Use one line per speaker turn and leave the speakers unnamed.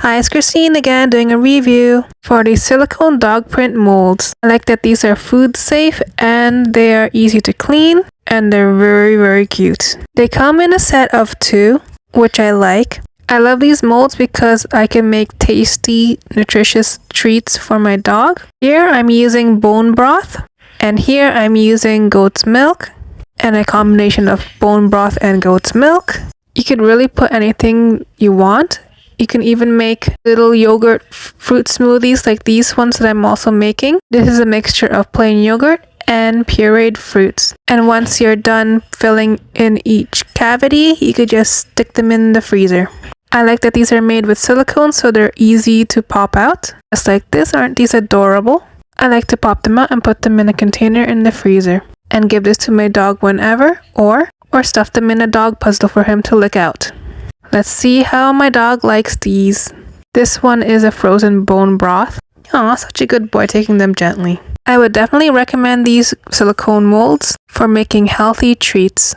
Hi, it's Christine again doing a review for the silicone dog print molds. I like that these are food safe and they are easy to clean and they're very cute. They come in a set of 2, which I like. I love these molds because I can make tasty, nutritious treats for my dog. Here I'm using bone broth and here I'm using goat's milk and a combination of bone broth and goat's milk. You could really put anything you want. You can even make little yogurt fruit smoothies like these ones that I'm also making. This is a mixture of plain yogurt and pureed fruits. And once you're done filling in each cavity, you could just stick them in the freezer. I like that these are made with silicone so they're easy to pop out. Just like this, aren't these adorable? I like to pop them out and put them in a container in the freezer. And give this to my dog whenever, or stuff them in a dog puzzle for him to lick out. Let's see how my dog likes these. This one is a frozen bone broth. Aw, such a good boy, taking them gently. I would definitely recommend these silicone molds for making healthy treats.